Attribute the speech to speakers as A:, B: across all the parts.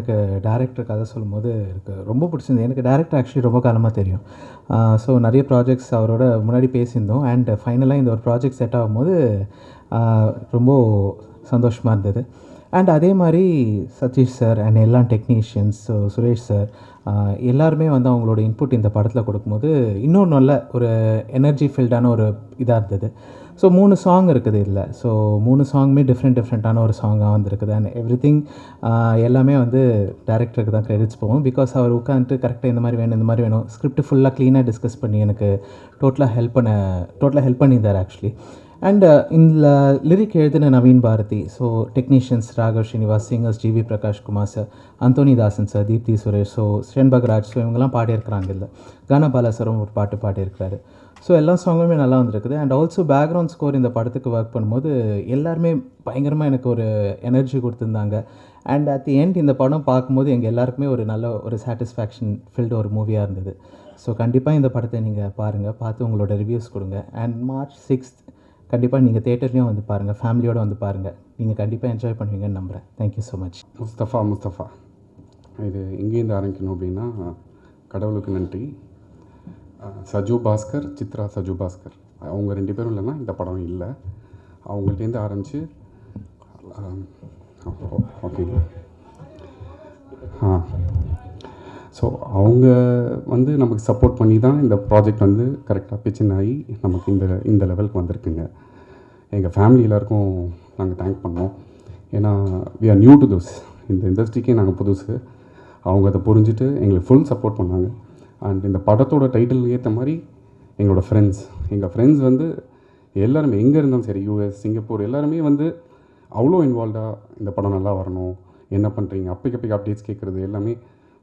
A: எனக்கு டேரக்டர் கதை சொல்லும்போது எனக்கு ரொம்ப பிடிச்சிருந்தது. எனக்கு டேரக்டர் ஆக்சுவலி ரொம்ப காலமாக தெரியும். ஸோ நிறைய ப்ராஜெக்ட்ஸ் அவரோட முன்னாடி பேசியிருந்தோம். அண்ட் ஃபைனலாக இந்த ஒரு ப்ராஜெக்ட் செட் ஆகும்போது ரொம்ப சந்தோஷமாக இருந்தது. அண்ட் அதே மாதிரி சதீஷ் சார் அண்ட் எல்லா டெக்னீஷியன்ஸ், சுரேஷ் சார் எல்லாருமே வந்து அவங்களோட இன்புட் இந்த படத்தில் கொடுக்கும்போது இன்னும் நல்ல ஒரு எனர்ஜி ஃபில்டான ஒரு இதாக இருந்தது. ஸோ 3 சாங் இருக்குது இதில். ஸோ 3 சாங்குமே டிஃப்ரெண்ட்டான ஒரு சாங்காக வந்திருக்குது. அண்ட் எவ்ரிதிங் எல்லாமே வந்து டேரக்டருக்கு தான் கிரெடிட்ஸ் போகும். பிகாஸ் அவர் உட்காந்துட்டு கரெக்டாக இந்த மாதிரி வேணும், இந்த மாதிரி வேணும், ஸ்கிரிப்ட் ஃபுல்லாக க்ளீனாக டிஸ்கஸ் பண்ணி எனக்கு டோட்டலாக ஹெல்ப் பண்ணியிருந்தார் ஆக்சுவலி. அண்ட் இந்த லிரிக் எழுதின Naveen Bharathi, so technicians Raghav Srinivas, singers GV Prakash Kumar sir, Anthony Daasan sir, Deepthi Suresh, so Srinbagaraj, so இவங்கெல்லாம் பாடியிருக்கிறாங்க. இல்லை கானபாலா சாரும் ஒரு பாட்டு பாடியிருக்கிறாரு. ஸோ எல்லா சாங்குமே நல்லா வந்திருக்குது. அண்ட் ஆல்சோ பேக்ரவுண்ட் ஸ்கோர் இந்த படத்துக்கு ஒர்க் பண்ணும்போது எல்லாருமே பயங்கரமாக எனக்கு ஒரு எனர்ஜி கொடுத்துருந்தாங்க. அண்ட் அட் தி எண்ட் இந்த படம் பார்க்கும்போது எங்கள் எல்லாருக்குமே ஒரு நல்ல ஒரு சாட்டிஸ்ஃபேக்ஷன் ஃபில்டு ஒரு மூவியாக இருந்தது. ஸோ கண்டிப்பாக இந்த படத்தை நீங்கள் பாருங்கள், பார்த்து உங்களோட ரிவ்யூஸ் கொடுங்க. அண்ட் March 6 கண்டிப்பாக நீங்கள் தேட்டர்லேயும் வந்து பாருங்கள், ஃபேமிலியோடு வந்து பாருங்கள். நீங்கள் கண்டிப்பாக என்ஜாய் பண்ணுவீங்கன்னு நம்புகிறேன். Thank you so much.
B: முஸ்தஃபா இது எங்கேருந்து ஆரம்பிக்கணும் அப்படின்னா, கடவுளுக்கு நன்றி. சஜு பாஸ்கர், சித்ரா சஜு பாஸ்கர், அவங்க 2 பேரும் இல்லைன்னா இந்த படம் இல்லை. அவங்கள்ட்டேருந்து ஆரம்பித்து ஓகேங்க. ஸோ அவங்க வந்து நமக்கு சப்போர்ட் பண்ணி தான் இந்த ப்ராஜெக்ட் வந்து கரெக்டாக பிச்சின் ஆகி நமக்கு இந்த லெவலுக்கு வந்திருக்குங்க. எங்கள் ஃபேமிலி எல்லாருக்கும் நாங்கள் தேங்க் பண்ணோம். ஏன்னா we are new to this, இந்த இண்டஸ்ட்ரிக்கே நாங்கள் புதுசு. அவங்க அதை புரிஞ்சுட்டு எங்களுக்கு ஃபுல் சப்போர்ட் பண்ணாங்க. அண்ட் இந்த படத்தோட டைட்டில் ஏற்ற மாதிரி எங்கள் ஃப்ரெண்ட்ஸ் வந்து எல்லாருமே எங்கே இருந்தாலும் சரி, யூஎஸ், சிங்கப்பூர், எல்லாருமே வந்து அவ்வளோ இன்வால்வ்டாக இந்த படம் நல்லா வரணும், என்ன பண்ணுறீங்க, அப்பைக்கு அப்டேட்ஸ் கேட்குறது எல்லாமே.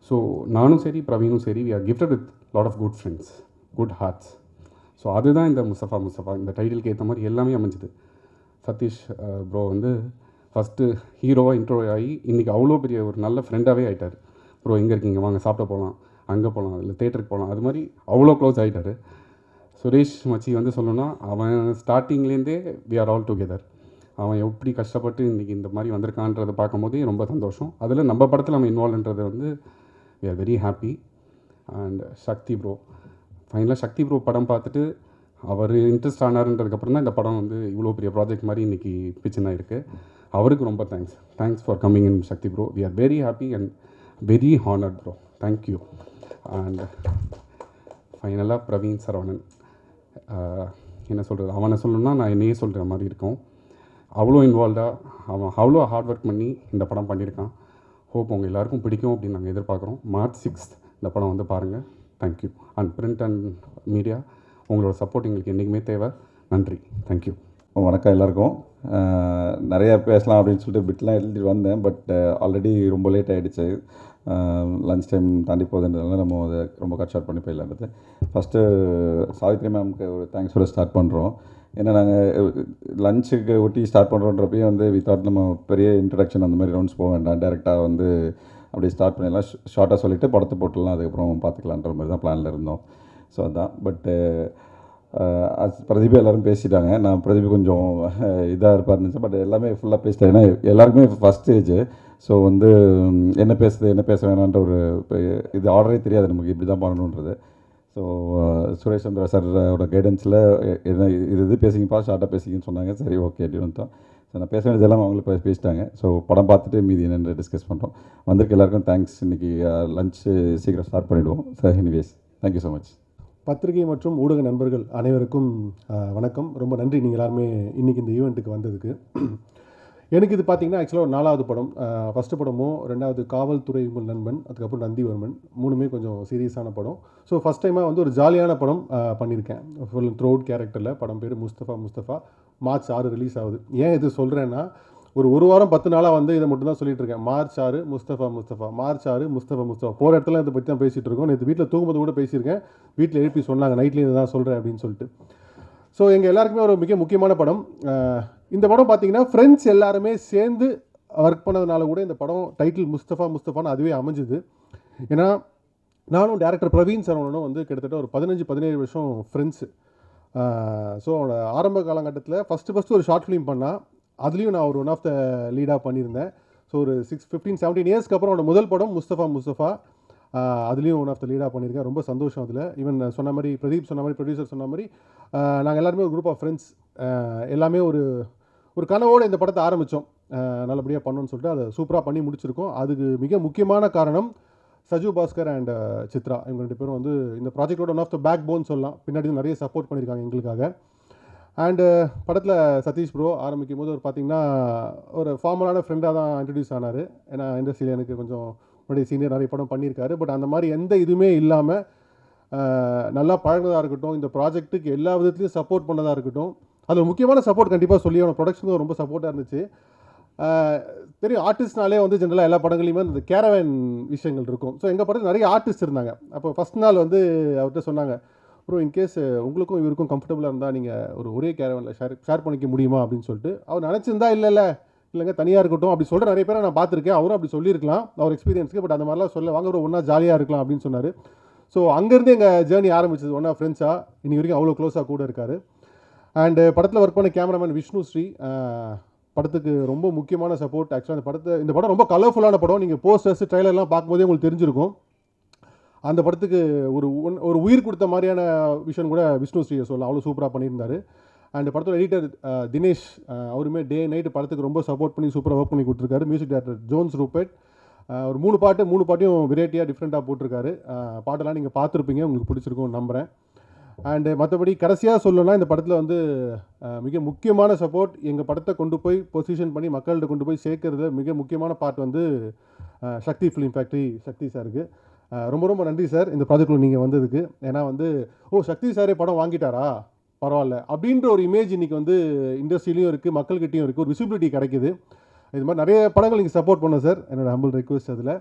B: ஸோ நானும் சரி, பிரவீனும் சரி, we are gifted with lot of good friends, good hearts. So அதுதான் இந்த முஸ்தஃபா இந்த டைட்டிலுக்கு ஏற்ற மாதிரி எல்லாமே அமைஞ்சுது. சதீஷ் ப்ரோ வந்து ஃபஸ்ட்டு ஹீரோவாக இன்ட்ரோ ஆகி இன்றைக்கி அவ்வளோ பெரிய ஒரு நல்ல ஃப்ரெண்டாகவே ஆகிட்டார். ப்ரோ எங்கே இருக்கீங்க, வாங்க சாப்பிட போகலாம், அங்கே போகலாம், இல்லை தேட்டருக்கு போகலாம், அது மாதிரி அவ்வளோ க்ளோஸ் ஆகிட்டார். சுரேஷ் மச்சி வந்து சொல்லணும்னா, அவன் ஸ்டார்டிங்லேருந்தே வி ஆர் ஆல் டுகெதர். அவன் எப்படி கஷ்டப்பட்டு இன்றைக்கி இந்த மாதிரி வந்திருக்கான்றதை பார்க்கும்போதே ரொம்ப சந்தோஷம். அதில் நம்ம படத்தில் அவன் இன்வால்வ்ன்றது வந்து we are very happy. And Sakthi bro, ஃபைனலாக சக்தி ப்ரோ படம் பார்த்துட்டு அவர் இன்ட்ரெஸ்ட் ஆனார்ன்றதுக்கப்புறம் தான் இந்த படம் வந்து இவ்வளோ பெரிய ப்ராஜெக்ட் மாதிரி இன்றைக்கி பிச்சினா இருக்குது. அவருக்கு ரொம்ப thanks for coming in Sakthi bro. We are very happy and very honoured bro, thank you. And ஃபைனலாக பிரவீன் சரவணன், என்ன சொல்கிறது, அவனை சொல்லணும்னா நான் என்னையே சொல்கிற மாதிரி இருக்கும். அவ்வளோ இன்வால்வ்டாக அவன் அவ்வளோ ஹார்ட் ஒர்க் பண்ணி இந்த படம் பண்ணியிருக்கான். ஹோப் உங்கள் எல்லாருக்கும் பிடிக்கும் அப்படின்னு நாங்கள் எதிர்பார்க்குறோம். March 6 இந்த படம் வந்து பாருங்கள். Thank you. And print and media, உங்களோட சப்போர்ட் எங்களுக்கு என்றைக்குமே தேவை. நன்றி, தேங்க்யூ.
C: வணக்கம் எல்லாருக்கும். நிறையா பேசலாம் அப்படின்னு சொல்லிட்டு பிட்லாம் எழுதிட்டு வந்தேன். பட் ஆல்ரெடி ரொம்ப லேட் ஆகிடுச்சு. லன்ச் டைம் தாண்டி போகுதுன்றதுனால நம்ம அதை ரொம்ப கட் ஷார்ட் பண்ணி போயிடலான்றது. ஃபஸ்ட்டு சாவித்ரி மேம்க்கு ஒரு தேங்க்ஸோட ஸ்டார்ட் பண்ணுறோம். ஏன்னா நாங்கள் லஞ்சுக்கு ஒட்டி ஸ்டார்ட் பண்ணுறோன்றப்பையும் வந்து வித்தவுட் நம்ம பெரிய இன்ட்ரடக்ஷன் அந்த மாதிரி ரவுண்ட்ஸ் போக வேண்டாம், டேரெக்டாக வந்து அப்படியே ஸ்டார்ட் பண்ணிடலாம், ஷார்ட்டாக சொல்லிவிட்டு படத்தை போட்டுடலாம், அதுக்கப்புறம் பார்த்துக்கலான்ற மாதிரி தான் பிளானில் இருந்தோம். ஸோ அதுதான். பட்டு பிரதீப் எல்லோரும் பேசிட்டாங்க. நான் பிரதீப் கொஞ்சம் இதாக இருப்பார் இருந்துச்சு. பட் எல்லாமே ஃபுல்லாக பேசிட்டேன். ஏன்னா எல்லாருக்குமே ஃபஸ்ட் ஸ்டேஜ். ஸோ வந்து என்ன பேச வேணான்ற ஒரு இது ஆர்டரே தெரியாது நமக்கு, இப்படி தான் பண்ணணுன்றது. ஸோ சுரேஷ் சந்திரா சாரோட கைடன்ஸில் என்ன இது பேசிங்கப்பா, ஷார்ட்டாக பேசிங்கன்னு சொன்னாங்க. சரி, ஓகே அப்படின்னு வந்தோம். ஸோ நான் பேச வேண்டியதெல்லாம் அவங்களுக்கு பேசிட்டாங்க. ஸோ படம் பார்த்துட்டு மீதி என்னென்னு டிஸ்கஸ் பண்ணுறோம். வந்திருக்க எல்லாருக்கும் தேங்க்ஸ். இன்றைக்கி லஞ்சு சீக்கிரம் ஸ்டார்ட் பண்ணிவிடுவோம். Sir anyways, thank you so much.
D: பத்திரிகை மற்றும் ஊடக நண்பர்கள் அனைவருக்கும் வணக்கம். ரொம்ப நன்றி நீங்கள் எல்லாருமே இன்றைக்கி இந்த ஈவெண்ட்டுக்கு வந்ததுக்கு. எனக்கு இது பார்த்திங்கன்னா ஆக்சுவலாக ஒரு 4வது படம். ஃபஸ்ட்டு படமும் 2வது காவல்துறை உங்கள் நண்பன், அதுக்கப்புறம் நந்திவர்மன், 3மே கொஞ்சம் சீரியஸான படம். ஸோ ஃபஸ்ட் டைமாக வந்து ஒரு ஜாலியான படம் பண்ணியிருக்கேன். ஃபுல் த்ரூ அவுட் கேரக்டரில். படம் பேர் முஸ்தஃபா. March 6 ரிலீஸ் ஆகுது. ஏன் இது சொல்கிறேன்னா, ஒரு வாரம் 10 நாளாக வந்து இதை மட்டும் தான் சொல்லிட்டு இருக்கேன். March 6 Mustafa, March 6 Mustafa. போகிற இடத்துல இதை பற்றி தான் பேசிகிட்டு இருக்கோம். நேற்று வீட்டில் தூங்கும்போது கூட பேசியிருக்கேன். வீட்டில் எழுப்பி சொன்னாங்க, நைட்லேயும் இதை தான் சொல்கிறேன் அப்படின்னு சொல்லிட்டு. ஸோ எங்கள் எல்லாருக்குமே ஒரு மிக முக்கியமான படம். இந்த படம் பார்த்தீங்கன்னா ஃப்ரெண்ட்ஸ் எல்லாருமே சேர்ந்து ஒர்க் பண்ணதுனால கூட இந்த படம் டைட்டில் முஸ்தஃபான்னு அதுவே அமைஞ்சுது. ஏன்னா நானும் டேரக்டர் பிரவீன் சரவணனும் வந்து கிட்டத்தட்ட ஒரு 15-17 வருஷம் ஃப்ரெண்ட்ஸு. ஸோ ஆரம்ப காலகட்டத்தில் ஃபஸ்ட்டு ஒரு ஷார்ட் ஃபிலிம் பண்ணால் அதுலேயும் நான் ஒரு ஒன் ஆஃப் த லீடாக பண்ணியிருந்தேன். ஸோ ஒரு 15-17 இயர்ஸ்க்கு அப்புறம் அவரோட முதல் படம் முஸ்தஃபா. அதுலேயும் ஒன் ஆஃப் த லீடாக பண்ணியிருக்கேன். ரொம்ப சந்தோஷம் அதில். ஈவன் சொன்ன மாதிரி பிரதீப் சொன்ன மாதிரி, ப்ரொடியூசர் சொன்ன மாதிரி, நாங்கள் எல்லாருமே ஒரு குரூப் ஆஃப் ஃப்ரெண்ட்ஸ் எல்லாமே ஒரு கனவோடு இந்த படத்தை ஆரம்பித்தோம். நல்லபடியாக பண்ணணும்னு சொல்லிட்டு அதை சூப்பராக பண்ணி முடிச்சிருக்கோம். அதுக்கு மிக முக்கியமான காரணம் சஜு பாஸ்கர் அண்ட் சித்ரா. இவங்க 2 பேரும் வந்து இந்த ப்ராஜெக்டோட one of the backbone சொல்லலாம். பின்னாடி நிறைய சப்போர்ட் பண்ணியிருக்காங்க எங்களுக்காக. அண்டு படத்தில் சதீஷ் ப்ரோ ஆரம்பிக்கும் போது பார்த்தீங்கன்னா ஒரு ஃபார்மலான ஃப்ரெண்டாக தான் இன்ட்ரடியூஸ் ஆனார். ஏன்னா இண்டஸ்ட்ரியில் எனக்கு கொஞ்சம் முன்னாடி சீனியர் நிறைய படம் பண்ணியிருக்காரு. பட் அந்த மாதிரி எந்த இதுவுமே இல்லாமல் நல்லா பழகினதாக இருக்கட்டும், இந்த ப்ராஜெக்ட்டுக்கு எல்லா விதத்துலையும் சப்போர்ட் பண்ணதாக இருக்கட்டும். அது ஒரு முக்கியமான சப்போர்ட் கண்டிப்பாக சொல்லி அவனோட ப்ரொடக்ஷனுக்கு ரொம்ப சப்போர்ட்டாக இருந்துச்சு. தெரியும் ஆர்டிஸ்ட்னாலே வந்து ஜென்ரலாக எல்லா படங்களையுமே இந்த கேரவேன் விஷயங்கள் இருக்கும். ஸோ எங்கள் படத்தில் நிறைய ஆர்டிஸ்ட் இருந்தாங்க. அப்போ ஃபஸ்ட் நாள் வந்து அவர்கிட்ட சொன்னாங்க, ப்ரோ இன்கேஸ் உங்களுக்கும் இவருக்கும் கம்ஃபர்டபுளாக இருந்தால் நீங்கள் ஒரே கேரவேனில் ஷேர் பண்ணிக்க முடியுமா அப்படின்னு சொல்லிட்டு அவர் நினச்சிருந்தா இல்லைங்க தனியாக இருக்கட்டும் அப்படி சொல்கிற நிறைய பேரை நான் பார்த்துருக்கேன். அவரும் அப்படி சொல்லியிருக்கலாம் அவர் எக்ஸ்பீரியன்ஸ்க்கு. பட் அந்த மாதிரிலாம் சொல்ல வாங்க ஒரு ஒன்றா ஜாலியாக இருக்கலாம் அப்படின்னு சொன்னார். ஸோ அங்கேருந்து எங்கள் ஜேர்னி ஆரம்பிச்சது. ஒன்றா ஃப்ரெண்ட்ஸாக இன்னி வரைக்கும் அவ்வளோ க்ளோஸாக கூட இருக்கார். அண்டு படத்தில் ஒர்க் பண்ண கேமராமேன் விஷ்ணு ஸ்ரீ படத்துக்கு ரொம்ப முக்கியமான சப்போர்ட். ஆக்சுவலாக இந்த படம் ரொம்ப கலர்ஃபுல்லான படம். நீங்கள் போஸ்டர்ஸ் ட்ரைலர்லாம் பார்க்கும்போதே உங்களுக்கு தெரிஞ்சிருக்கும். அந்த படத்துக்கு ஒரு உயிர் கொடுத்த மாதிரியான விஷயம் கூட விஷ்ணு ஸ்ரீயை சொல்லலாம். அவ்வளோ சூப்பராக பண்ணியிருந்தார். அண்ட் படத்தோட எடிட்டர் தினேஷ் அவருமே டே நைட்டு படத்துக்கு ரொம்ப சப்போர்ட் பண்ணி சூப்பராக ஒர்க் பண்ணி கொடுத்துருக்காரு. மியூசிக் டைரக்டர் ஜோன்ஸ் ரூபர்ட் ஒரு 3 பாட்டையும் வெரைட்டியாக டிஃப்ரெண்ட்டாக போட்டிருக்காரு. பாட்டெல்லாம் நீங்கள் பார்த்துருப்பீங்க, உங்களுக்கு பிடிச்சிருக்கும்னு நம்புகிறேன். அண்டு மற்றபடி கடைசியாக சொல்லணும்னா இந்த படத்தில் வந்து மிக முக்கியமான சப்போர்ட் எங்கள் படத்தை கொண்டு போய் பொசிஷன் பண்ணி மக்கள்கிட்ட கொண்டு போய் சேர்க்கறதுல மிக முக்கியமான பார்ட் வந்து சக்தி ஃபிலிம் ஃபேக்ட்ரி சக்தி சாருக்கு. ரொம்ப ரொம்ப நன்றி சார் இந்த ப்ராஜெக்டில் நீங்கள் வந்ததுக்கு. ஏன்னா வந்து சக்தி சாரே படம் வாங்கிட்டாரா பரவாயில்ல அப்படின்ற ஒரு இமேஜ் இன்றைக்கி வந்து இண்டஸ்ட்ரியிலையும் இருக்குது, மக்கள்கிட்டையும் இருக்குது, ஒரு விசிபிலிட்டி கிடைக்குது. இது மாதிரி நிறைய படங்கள் நீங்கள் சப்போர்ட் பண்ணோம் சார், என்னோட ஹம்பிள் ரெக்வஸ்ட் அதில்.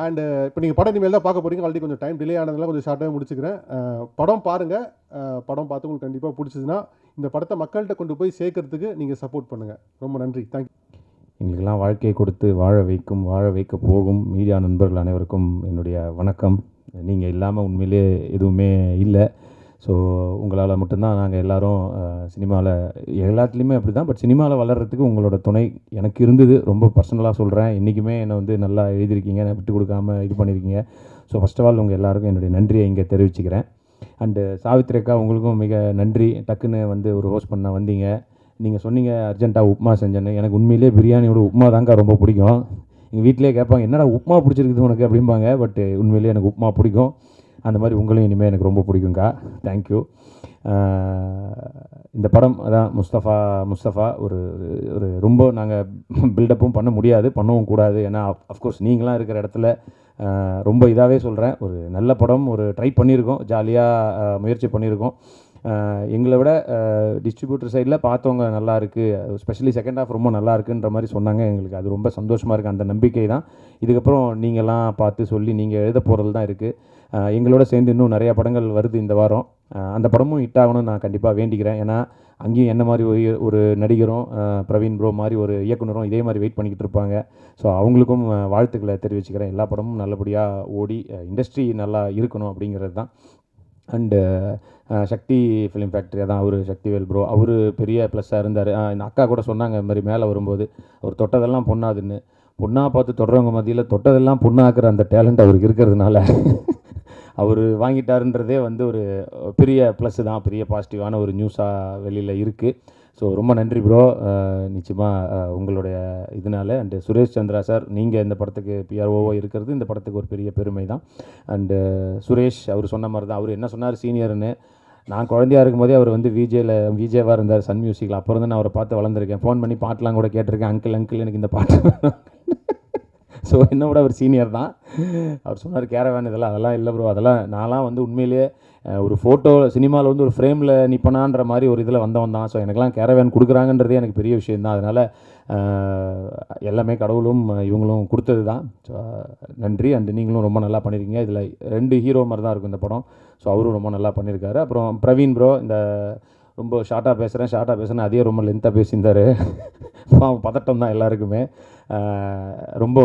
D: அண்டு இப்போ நீங்கள் படம் இனிமேல் தான் பார்க்க போகிறீங்க. ஆல்ரெடி கொஞ்சம் டைம் டிலே ஆனதுனால கொஞ்சம் ஷார்ட்டாகவே முடிச்சுக்கிறேன். படம் பாருங்கள். படம் பார்த்து உங்களுக்கு கண்டிப்பாக பிடிச்சதுன்னா இந்த படத்தை மக்கள்கிட்ட கொண்டு போய் சேர்க்கறதுக்கு நீங்கள் சப்போர்ட் பண்ணுங்கள். ரொம்ப நன்றி, தேங்க்யூ.
E: எங்களுக்கெல்லாம் வாழ்க்கையை கொடுத்து வாழ வைக்க போகும் மீடியா நண்பர்கள் அனைவருக்கும் என்னுடைய வணக்கம். நீங்கள் இல்லாமல் உண்மையிலே எதுவுமே இல்லை. ஸோ உங்களால் மட்டும்தான் நாங்கள் எல்லோரும் சினிமாவில் எல்லாத்துலேயுமே அப்படி தான். பட் சினிமாவில் வளர்கிறதுக்கு உங்களோட துணை எனக்கு இருந்தது. ரொம்ப பர்சனலாக சொல்கிறேன். இன்றைக்குமே என்னை வந்து நல்லா எழுதியிருக்கீங்க, விட்டு கொடுக்காமல் இது பண்ணியிருக்கீங்க. ஸோ ஃபர்ஸ்ட் ஆஃப் ஆல் உங்கள் எல்லாருக்கும் என்னுடைய நன்றியை இங்கே தெரிவிச்சுக்கிறேன். அண்டு சாவித்ரி அக்கா உங்களுக்கும் மிக நன்றி. டக்குன்னு வந்து ஒரு ஹோஸ்ட் பண்ண வந்தீங்க. நீங்கள் சொன்னீங்க அர்ஜென்ட்டாக உப்புமா செஞ்சேன்னு. எனக்கு உண்மையிலே பிரியாணியோட உப்புமா தாங்க ரொம்ப பிடிக்கும். எங்கள் வீட்டிலே கேட்பாங்க என்னடா உப்புமா பிடிச்சிருக்குது உனக்கு அப்படிம்பாங்க. பட் உண்மையிலே எனக்கு உப்புமா பிடிக்கும். அந்த மாதிரி உங்களையும் இனிமேல் எனக்கு ரொம்ப பிடிக்குங்க்கா. தேங்க்யூ. இந்த படம் அதான் முஸ்தஃபா ஒரு ரொம்ப நாங்கள் பில்டப்பும் பண்ண முடியாது, பண்ணவும் கூடாது. ஏன்னா அஃப்கோர்ஸ் நீங்களாம் இருக்கிற இடத்துல ரொம்ப இதாகவே சொல்கிறேன். ஒரு நல்ல படம், ஒரு ட்ரை பண்ணியிருக்கோம், ஜாலியாக முயற்சி பண்ணியிருக்கோம். எங்களை விட டிஸ்ட்ரிபியூட்டர் சைடில் பார்த்தவங்க நல்லா இருக்குது, ஸ்பெஷலி செகண்ட் ஹாஃப் ரொம்ப நல்லா இருக்குன்ற மாதிரி சொன்னாங்க. எங்களுக்கு அது ரொம்ப சந்தோஷமாக இருக்குது. அந்த நம்பிக்கை தான் இதுக்கப்புறம் நீங்கள்லாம் பார்த்து சொல்லி நீங்கள் எழுத போகிறது தான் இருக்குது. எங்களோட சேர்ந்து இன்னும் நிறையா படங்கள் வருது இந்த வாரம். அந்த படமும் ஹிட் ஆகணும்னு நான் கண்டிப்பாக வேண்டிக்கிறேன். ஏன்னா அங்கேயும் என்ன மாதிரி ஒரு நடிகரும் பிரவீன் ப்ரோ மாதிரி ஒரு இயக்குனரும் இதே மாதிரி வெயிட் பண்ணிக்கிட்டு இருப்பாங்க. ஸோ அவங்களுக்கும் வாழ்த்துக்களை தெரிவிச்சுக்கிறேன். எல்லா படமும் நல்லபடியாக ஓடி இண்டஸ்ட்ரி நல்லா இருக்கணும் அப்படிங்கிறது தான். அண்டு சக்தி ஃபிலிம் ஃபேக்ட்ரி தான் அவர் சக்திவேல் ப்ரோ, அவர் பெரிய ப்ளஸ்ஸாக இருந்தார். இந்த அக்கா கூட சொன்னாங்க இந்த மாதிரி மேலே வரும்போது அவர் தொட்டதெல்லாம் பொண்ணாதுன்னு. பொண்ணாக பார்த்து தொடுறவங்க மத்தியில் தொட்டதெல்லாம் பொண்ணாக்குற அந்த டேலண்ட் அவருக்கு இருக்கிறதுனால அவர் வாங்கிட்டாருன்றதே வந்து ஒரு பெரிய ப்ளஸ்ஸு தான், பெரிய பாசிட்டிவான ஒரு நியூஸாக வெளியில் இருக்குது. ஸோ ரொம்ப நன்றி ப்ரோ. நிச்சயமாக உங்களுடைய இதனால். அண்டு சுரேஷ் சந்திரா சார், நீங்கள் இந்த படத்துக்கு பிஆர்ஓவாக இருக்கிறது இந்த படத்துக்கு ஒரு பெரிய பெருமை தான். அண்டு சுரேஷ் அவர் சொன்ன மாதிரி தான், அவர் என்ன சொன்னார் சீனியர்னு. நான் குழந்தையாக இருக்கும்போதே அவர் வந்து விஜேவாக இருந்தார் சன் மியூசிக்கில். அப்புறம் தான் நான் அவரை பார்த்து வளர்ந்துருக்கேன். ஃபோன் பண்ணி பாட்டெலாம் கூட கேட்டிருக்கேன், அங்கிள் எனக்கு இந்த பாட்டு. ஸோ என்னை விட அவர் சீனியர் தான். அவர் சொன்னார் கேரவேன் அதெல்லாம் இல்லை ப்ரோ, அதெல்லாம் நான்லாம் வந்து உண்மையிலேயே ஒரு ஃபோட்டோ சினிமாவில் வந்து ஒரு ஃப்ரேமில் நிற்பனான்ற மாதிரி ஒரு இதில் வந்தவன் தான். ஸோ எனக்கெல்லாம் கேரவேன் கொடுக்குறாங்கன்றதே எனக்கு பெரிய விஷயம் தான். அதனால் எல்லாமே கடவுளும் இவங்களும் கொடுத்தது தான். ஸோ நன்றி. அண்டு நீங்களும் ரொம்ப நல்லா பண்ணியிருக்கீங்க. இதில் 2 ஹீரோ மாதிரி தான் இருக்கும் இந்த படம். ஸோ அவரும் ரொம்ப நல்லா பண்ணியிருக்காரு. அப்புறம் பிரவீன் ப்ரோ, இந்த ரொம்ப ஷார்ட்டாக பேசுகிறேன் அதே ரொம்ப லென்த்தாக பேசியிருந்தார். பதட்டம் தான் எல்லாருக்குமே. ரொம்ப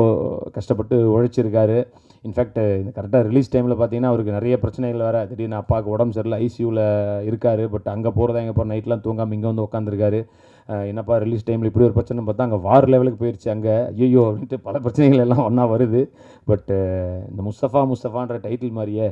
E: கஷ்டப்பட்டு உழைச்சிருக்காரு. இன்ஃபேக்ட் இந்த கரெக்டாக ரிலீஸ் டைமில் பார்த்தீங்கன்னா அவருக்கு நிறைய பிரச்சனைகள் வேறு. திடீர்னு அப்பாவுக்கு உடம்பு சரியில்லை, ஐசியூவில் இருக்கார். பட் அங்கே போகிறதா எங்கே போகிற நைட்லாம் தூங்காமல் இங்கே வந்து உட்காந்துருக்காரு. என்னப்பா ரிலீஸ் டைமில் இப்படி ஒரு பிரச்சனை பார்த்தா அங்கே வார் லெவலுக்கு போயிடுச்சு. அங்கே ஐயோ அப்படின்ட்டு பல பிரச்சனைகள் எல்லாம் ஒன்றா வருது. பட் இந்த முஸ்தஃபான்ற டைட்டில் மாதிரியே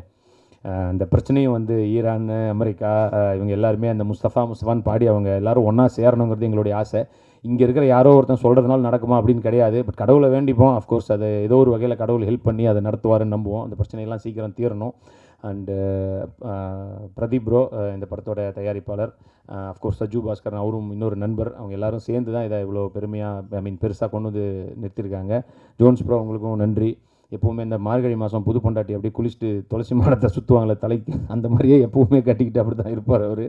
E: அந்த பிரச்சனையும் வந்து ஈரான், அமெரிக்கா இவங்க எல்லாருமே அந்த முஸ்தஃபான்னு பாடி அவங்க எல்லோரும் ஒன்றா சேரணுங்கிறது எங்களுடைய ஆசை. இங்கே இருக்கிற யாரோ ஒருத்தன் சொல்கிறதுனால நடக்குமா அப்படின்னு கிடையாது. பட் கடவுளை வேண்டிப்போம். அஃப்கோர்ஸ் அது ஏதோ ஒரு வகையில் கடவுள் ஹெல்ப் பண்ணி அதை நடத்துவாருன்னு நம்புவோம். அந்த பிரச்சனையெல்லாம் சீக்கிரம் தீரணும். அண்டு பிரதீப் ப்ரோ இந்த படத்தோட தயாரிப்பாளர், அஃப்கோர்ஸ் சஜு பாஸ்கரன் அவரும் இன்னொரு நண்பர். அவங்க எல்லோரும் சேர்ந்து தான் இதை இவ்வளோ பெருமையாக பெருசாக கொண்டு வந்து நிறுத்தியிருக்காங்க. ஜோன்ஸ் ப்ரோ உங்களுக்கும் நன்றி. எப்போவுமே இந்த மார்கழி மாதம் புது பொண்டாட்டி அப்படியே குளிச்சுட்டு துளசி மாடத்தை சுற்றுவாங்களே தலைக்கு, அந்த மாதிரியே எப்போவுமே கட்டிக்கிட்டு அப்படி தான் இருப்பார் அவர்.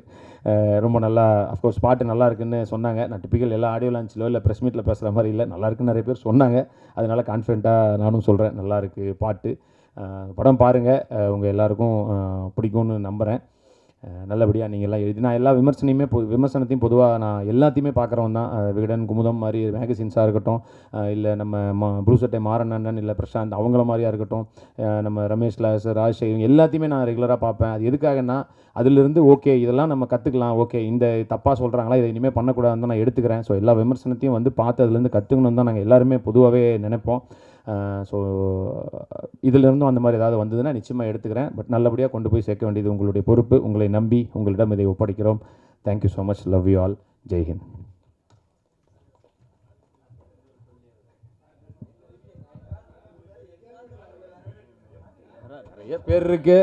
E: ரொம்ப நல்லா அஃப்கோர்ஸ் பாட்டு நல்லா இருக்குன்னு சொன்னாங்க. நான் டிப்பிக்கல் எல்லா ஆடியோ லான்ச்சிலோ இல்லை ப்ரெஸ் மீட்டில் பேசுகிற மாதிரி இல்லை, நல்லா இருக்குன்னு நிறைய பேர் சொன்னாங்க. அதனால் கான்ஃபிடென்ட்டாக நானும் சொல்கிறேன் நல்லா இருக்குது பாட்டு. படம் பாருங்கள், உங்கள் எல்லாருக்கும் பிடிக்கும்னு நம்புகிறேன். நல்லபடியாக நீங்கள் எல்லாம் எழுதி நான் எல்லா விமர்சனத்தையும் பொதுவாக நான் எல்லாத்தையுமே பார்க்குறவன் தான். விகடன், குமுதம் மாதிரி மேகசின்ஸாக இருக்கட்டும், இல்லை நம்ம ப்ளூசட்டை மாறனண்ணன், இல்லை பிரசாந்த் அவங்கள மாதிரியாக இருக்கட்டும், நம்ம ரமேஷ் லாஸ், ராஜ்ஷேக் இவங்க எல்லாத்தையுமே நான் ரெகுலராக பார்ப்பேன். அது எதுக்காகன்னா அதிலிருந்து ஓகே இதெல்லாம் நம்ம கற்றுக்கலாம், ஓகே இந்த தப்பாக சொல்கிறாங்களா, இதை இனிமேல் பண்ணக்கூடாதுன்னு தான் நான் எடுத்துக்கிறேன். ஸோ எல்லா விமர்சனத்தையும் வந்து பார்த்து அதுலேருந்து கற்றுக்கணும் தான் நாங்கள் எல்லாருமே பொதுவாகவே நினைப்போம். ஸோ இதிலிருந்தும் அந்த மாதிரி ஏதாவது வந்ததுன்னா நிச்சயமாக எடுத்துக்கிறேன். பட் நல்லபடியாக கொண்டு போய் சேர்க்க வேண்டியது உங்களுடைய பொறுப்பு. உங்களை நம்பி உங்களிடம் இதை ஒப்படைக்கிறோம். Thank you so much. Love you all. ஜெய்ஹிந்த். நிறைய பேர் இருக்கு,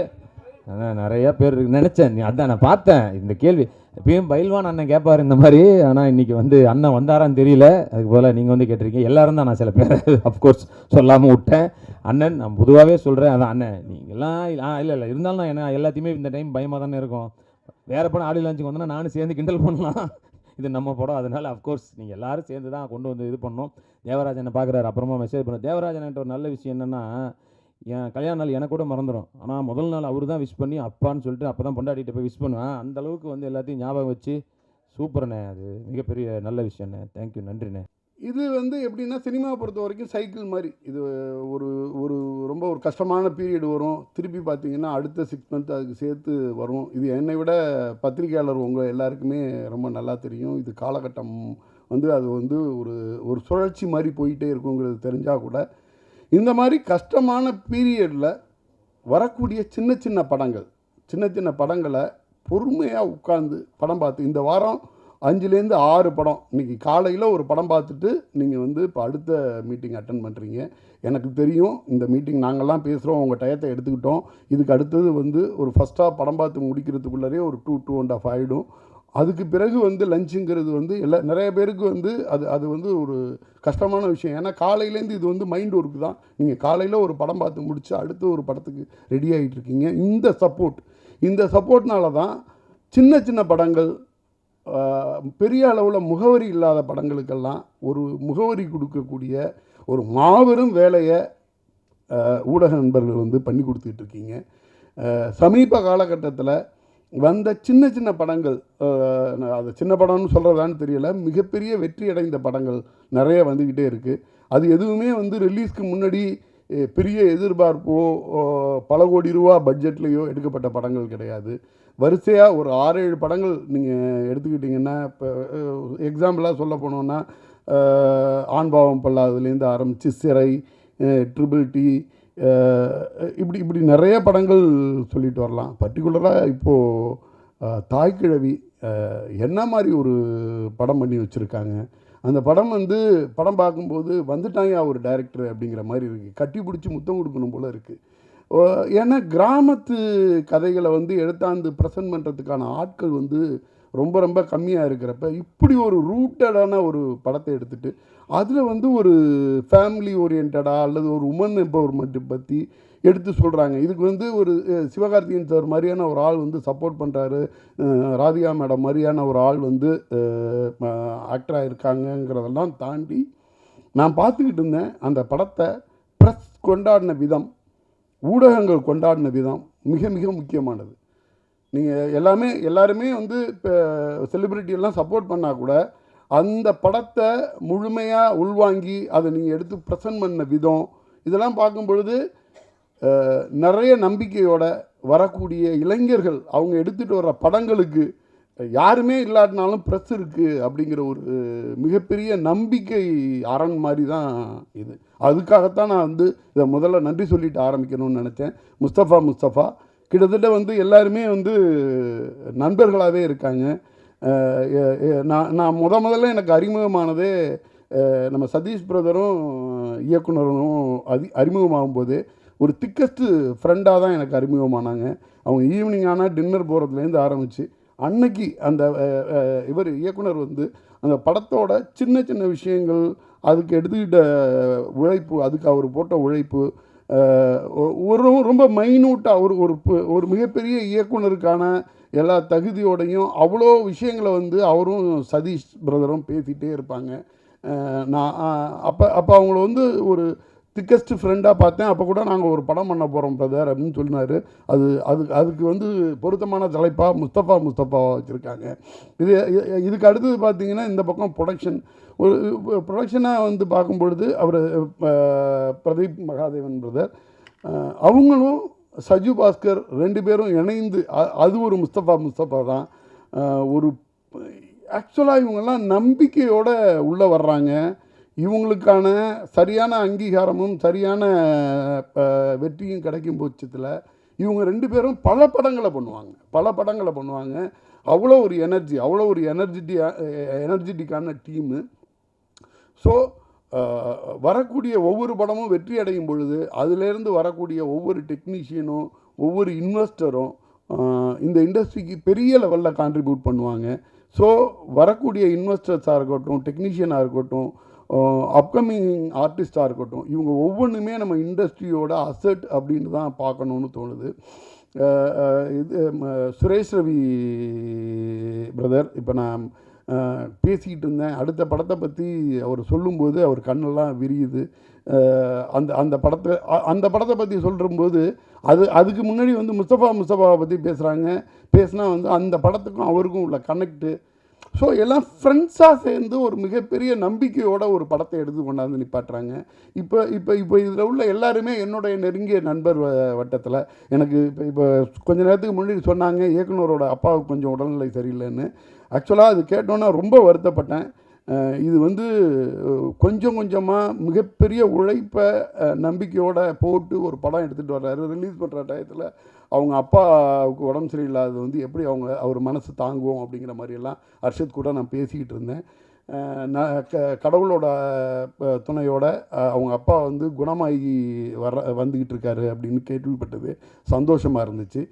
E: நிறைய பேர் இருக்கு நினச்சேன். அதான் நான் பார்த்தேன் இந்த கேள்வி. எப்பயும் பயில்வான் அண்ணன் கேட்பார் இந்த மாதிரி. ஆனால் இன்றைக்கி வந்து அண்ணன் வந்தாரான்னு தெரியல. அதுக்கு போல் நீங்கள் வந்து கேட்டிருக்கீங்க. எல்லோரும் தான் நான் சில பேர் அஃப்கோர்ஸ் சொல்லாமல் விட்டேன். அண்ணன் நான் பொதுவாகவே சொல்கிறேன். அதான் அண்ணன் நீங்கள்லாம் இல்லை இருந்தாலும் நான் என்ன எல்லாத்தையுமே இந்த டைம் பயமாக தானே இருக்கும். வேறு படம் ஆடியோ லான்ச்சுக்கு வந்தோன்னா நானும் சேர்ந்து கிண்டல் பண்ணலாம். இது நம்ம படம், அதனால் அஃப்கோர்ஸ் நீங்கள் எல்லோரும் சேர்ந்து தான் கொண்டு வந்து இது பண்ணோம். தேவராஜனை பார்க்குறாரு, அப்புறமா மெசேஜ் பண்ண. தேவராஜன்கிட்ட ஒரு நல்ல விஷயம் என்னென்னா, என் கல்யாண நாள் எனக்கு கூட மறந்துடும். ஆனால் முதல் நாள் அவர் தான் விஷ் பண்ணி அப்பான்னு சொல்லிட்டு அப்போ தான் பொண்டாட்டிகிட்ட போய் விஷ் பண்ணுவேன். அந்தளவுக்கு வந்து எல்லாத்தையும் ஞாபகம் வச்சு சூப்பர்ண்ணே. அது மிகப்பெரிய நல்ல விஷயண்ணே. தேங்க்யூ, நன்றிண்ணே.
F: இது வந்து எப்படின்னா சினிமா பொறுத்த வரைக்கும் சைக்கிள் மாதிரி. இது ஒரு ஒரு ரொம்ப ஒரு கஷ்டமான பீரியட் வரும். திருப்பி பார்த்தீங்கன்னா அடுத்த 6 மந்த் அதுக்கு சேர்த்து வரும். இது என்னை விட பத்திரிகையாளர் உங்கள் எல்லாருக்குமே ரொம்ப நல்லா தெரியும். இது காலகட்டம் வந்து அது வந்து ஒரு ஒரு சுழற்சி மாதிரி போயிட்டே இருக்குங்கிறது தெரிஞ்சால் கூட இந்த மாதிரி கஷ்டமான பீரியடில் வரக்கூடிய சின்ன சின்ன படங்களை பொறுமையாக உட்கார்ந்து படம் பார்த்து, இந்த வாரம் 5லேருந்து 6 படம், இன்றைக்கி காலையில் ஒரு படம் பார்த்துட்டு நீங்கள் வந்து இப்போ அடுத்த மீட்டிங் அட்டன் பண்ணுறீங்க. எனக்கு தெரியும் இந்த மீட்டிங் நாங்கள்லாம் பேசுகிறோம், உங்கள் டயத்தை எடுத்துக்கிட்டோம். இதுக்கு அடுத்தது வந்து ஒரு ஃபஸ்ட்டாக படம் பார்த்து முடிக்கிறதுக்குள்ளரே ஒரு 2.5 ஆகிடும். அதுக்கு பிறகு வந்து லஞ்சுங்கிறது வந்து நிறைய பேருக்கு வந்து அது வந்து ஒரு கஷ்டமான விஷயம். ஏன்னா காலையிலேருந்து இது வந்து மைண்ட் ஒர்க்கு தான். நீங்கள் காலையில் ஒரு படம் பார்த்து முடிச்சு அடுத்து ஒரு படத்துக்கு ரெடி ஆகிட்டுருக்கீங்க. இந்த சப்போர்ட்னால தான் சின்ன சின்ன படங்கள், பெரிய அளவில் முகவரி இல்லாத படங்களுக்கெல்லாம் ஒரு முகவரி கொடுக்கக்கூடிய ஒரு மாபெரும் வேலையை ஊடக நண்பர்கள் வந்து பண்ணி கொடுத்துட்ருக்கீங்க. சமீப காலகட்டத்தில் வந்த சின்ன சின்ன படங்கள், அது சின்ன படம்னு சொல்கிறதான்னு தெரியல, மிகப்பெரிய வெற்றி அடைந்த படங்கள் நிறைய வந்துக்கிட்டே இருக்குது. அது எதுவுமே வந்து ரிலீஸ்க்கு முன்னாடி பெரிய எதிர்பார்ப்போ பல கோடி ரூபா பட்ஜெட்லேயோ எடுக்கப்பட்ட படங்கள் கிடையாது. வரிசையாக ஒரு 6-7 படங்கள் நீங்கள் எடுத்துக்கிட்டிங்கன்னா, இப்போ எக்ஸாம்பிளாக சொல்ல போனோன்னா ஆண்பாவம் பல்லாதுலேருந்து ஆரம்பித்து சிறை, ட்ரிபிள் டி, இப்படி நிறைய படங்கள் சொல்லிட்டு வரலாம். பர்டிகுலராக இப்போது தாய்க்கிழவி என்ன மாதிரி ஒரு படம் பண்ணி வச்சுருக்காங்க. அந்த படம் வந்து படம் பார்க்கும்போது வந்துட்டாங்க ஒரு டைரக்டர் அப்படிங்கிற மாதிரி இருக்குது. கட்டி பிடிச்சி முத்தம் கொடுக்கணும் போல் இருக்குது. ஏன்னா கிராமத்து கதைகளை வந்து எடுத்தாந்து ப்ரெசன்ட் பண்ணுறதுக்கான ஆட்கள் வந்து ரொம்ப ரொம்ப கம்மியாக இருக்கிறப்ப இப்படி ஒரு ரூட்டடான ஒரு படத்தை எடுத்துகிட்டு அதில் வந்து ஒரு ஃபேமிலி ஓரியன்டாக அல்லது ஒரு உமன் எம்பவர்மெண்ட்டை பற்றி எடுத்து சொல்கிறாங்க. இதுக்கு வந்து ஒரு சிவகார்த்திகேயன் சார் மாதிரியான ஒரு ஆள் வந்து சப்போர்ட் பண்ணுறாரு, ராதிகா மேடம் மாதிரியான ஒரு ஆள் வந்து ஆக்டராக இருக்காங்கங்கிறதெல்லாம் தாண்டி நான் பார்த்துக்கிட்டு இருந்தேன். அந்த படத்தை ப்ரெஸ் கொண்டாடின விதம், ஊடகங்கள் கொண்டாடின விதம் மிக மிக முக்கியமானது. நீங்கள் எல்லாருமே வந்து இப்போ செலிப்ரிட்டியெல்லாம் சப்போர்ட் பண்ணால் கூட அந்த படத்தை முழுமையாக உள்வாங்கி அதை நீங்கள் எடுத்து ப்ரெசன்ட் பண்ண விதம் இதெல்லாம் பார்க்கும் பொழுது நிறைய நம்பிக்கையோட வரக்கூடிய இளைஞர்கள் அவங்க எடுத்துகிட்டு வர்ற படங்களுக்கு யாருமே இல்லாட்டினாலும் ப்ரெஸ் இருக்குது அப்படிங்கிற ஒரு மிகப்பெரிய நம்பிக்கை அரண் மாதிரி தான் இது. அதுக்காகத்தான் நான் வந்து இதை முதல்ல நன்றி சொல்லிட்டு ஆரம்பிக்கணும்னு நினச்சேன். முஸ்தஃபா கிட்டத்தட்ட எல்லாருமே நண்பர்களாகவே இருக்காங்க. நான் முதல்ல எனக்கு அறிமுகமானதே நம்ம சதீஷ் பிரதரும் இயக்குனரும் அறிமுகமாகும் போது ஒரு திக்கஸ்ட்டு ஃப்ரெண்டாக தான் எனக்கு அறிமுகமானாங்க. அவங்க ஈவினிங் ஆனால் டின்னர் போகிறதுலேருந்து ஆரம்பித்து அன்னைக்கு அந்த இயக்குனர் அந்த படத்தோட சின்ன சின்ன விஷயங்கள், அதுக்கு எடுத்துக்கிட்ட உழைப்பு, அதுக்கு அவர் போட்ட உழைப்பு ரொம்ப மைனூட்டாக ஒரு மிகப்பெரிய இயக்குனருக்கான எல்லா தகுதியோடையும் அவ்வளோ விஷயங்களை அவரும் சதீஷ் பிரதரும் பேசிகிட்டே இருப்பாங்க. நான் அப்போ அவங்கள ஒரு திக்கஸ்ட் ஃப்ரெண்டாக பார்த்தேன். அப்போ கூட நாங்கள் ஒரு படம் பண்ண போகிறோம் பிரதர் அப்படின்னு சொன்னார். அதுக்கு பொருத்தமான தலைப்பாக முஸ்தஃபா வச்சுருக்காங்க. இதுக்கு அடுத்தது பார்த்திங்கன்னா இந்த பக்கம் ஒரு ப்ரொடக்ஷனாக பார்க்கும்பொழுது அவர் பிரதீப் மகாதேவன் பிரதர் அவங்களும் சஜு பாஸ்கர் 2 பேரும் இணைந்து அது ஒரு முஸ்தஃபா தான். ஒரு ஆக்சுவலாக இவங்கெல்லாம் நம்பிக்கையோடு உள்ளே வர்றாங்க. இவங்களுக்கான சரியான அங்கீகாரமும் சரியான வெற்றியும் கிடைக்கும் பட்சத்தில் இவங்க 2 பேரும் பல படங்களை பண்ணுவாங்க. அவ்வளோ ஒரு எனர்ஜெட்டிக்கான டீமு. ஸோ வரக்கூடிய ஒவ்வொரு படமும் வெற்றி அடையும் பொழுது அதிலேருந்து வரக்கூடிய ஒவ்வொரு டெக்னீஷியனும் ஒவ்வொரு இன்வெஸ்டரும் இந்த இண்டஸ்ட்ரிக்கு பெரிய லெவலில் கான்ட்ரிபியூட் பண்ணுவாங்க. ஸோ வரக்கூடிய இன்வெஸ்டர்ஸாக இருக்கட்டும், டெக்னீஷியனாக இருக்கட்டும், அப்கமிங் ஆர்டிஸ்டாக இருக்கட்டும், இவங்க ஒவ்வொன்றுமே நம்ம இண்டஸ்ட்ரியோட அசட் அப்படின்னு தான் பார்க்கணுன்னு தோணுது. சுரேஷ் ரவி பிரதர் இப்போ நான் பேசிக்கிட்டு இருந்தேன். அடுத்த படத்தை பற்றி அவர் சொல்லும்போது அவர் கண்ணெல்லாம் விரியுது. அந்த படத்தை பற்றி சொல்லும்போது அதுக்கு முன்னாடி முஸ்தஃபாவை பற்றி பேசினா அந்த படத்துக்கும் அவருக்கும் உள்ள கனெக்டு. ஸோ எல்லாம் ஃப்ரெண்ட்ஸாக சேர்ந்து ஒரு மிகப்பெரிய நம்பிக்கையோட ஒரு படத்தை எடுத்து கொண்டாந்து நிப்பாட்டுறாங்க. இப்போ இதில் உள்ள எல்லாருமே என்னுடைய நெருங்கிய நண்பர் வட்டத்தில். எனக்கு இப்போ கொஞ்ச நேரத்துக்கு முன்னாடி சொன்னாங்க இயக்குனரோட அப்பாவுக்கு கொஞ்சம் உடல்நிலை சரியில்லைன்னு. ஆக்சுவலாக அது கேட்டோன்னா ரொம்ப வருத்தப்பட்டேன். இது கொஞ்சம் கொஞ்சமாக மிகப்பெரிய உழைப்பை நம்பிக்கையோடு போட்டு ஒரு படம் எடுத்துகிட்டு வர்றாரு. ரிலீஸ் பண்ணுற டயத்தில் அவங்க அப்பாவுக்கு உடம்பு சரியில்லாதது எப்படி அவர் மனசு தாங்குவோம் அப்படிங்கிற மாதிரியெல்லாம் அர்ஷத் கூட நான் பேசிக்கிட்டு இருந்தேன். நான் கடவுளோட துணையோட அவங்க அப்பா குணமாகி வந்துக்கிட்டு இருக்காரு அப்படின்னு கேள்விப்பட்டது சந்தோஷமாக இருந்துச்சு.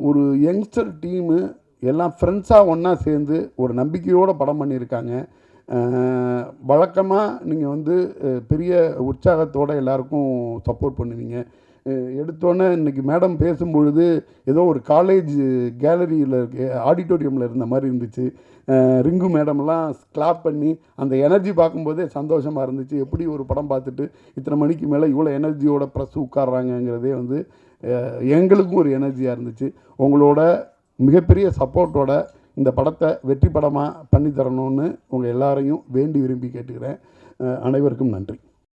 F: ஒரு யங்ஸ்டர் டீமு எல்லாம் ஃப்ரெண்ட்ஸாக ஒன்றா சேர்ந்து ஒரு நம்பிக்கையோடு படம் பண்ணியிருக்காங்க. வழக்கமாக நீங்கள் பெரிய உற்சாகத்தோடு எல்லாருக்கும் சப்போர்ட் பண்ணுவீங்க. எடுத்தோன்னே இன்றைக்கி மேடம் பேசும்பொழுது ஏதோ ஒரு காலேஜ் கேலரியில் ஆடிட்டோரியமில் இருந்த மாதிரி இருந்துச்சு. ரிங்கு மேடம்லாம் கிளாப் பண்ணி அந்த எனர்ஜி பார்க்கும்போதே சந்தோஷமாக இருந்துச்சு. எப்படி ஒரு படம் பார்த்துட்டு இத்தனை மணிக்கு மேலே இவ்வளோ எனர்ஜியோட ப்ரெஸ் உட்கார்றாங்கங்கிறதே எங்களுக்கும் ஒரு எனர்ஜியாக இருந்துச்சு. உங்களோட மிகப்பெரிய சப்போர்ட்டோட இந்த படத்தை வெற்றி படமாக பண்ணித்தரணும்னு உங்கள் எல்லாரையும் வேண்டி விரும்பி கேட்டுக்கிறேன். அனைவருக்கும் நன்றி.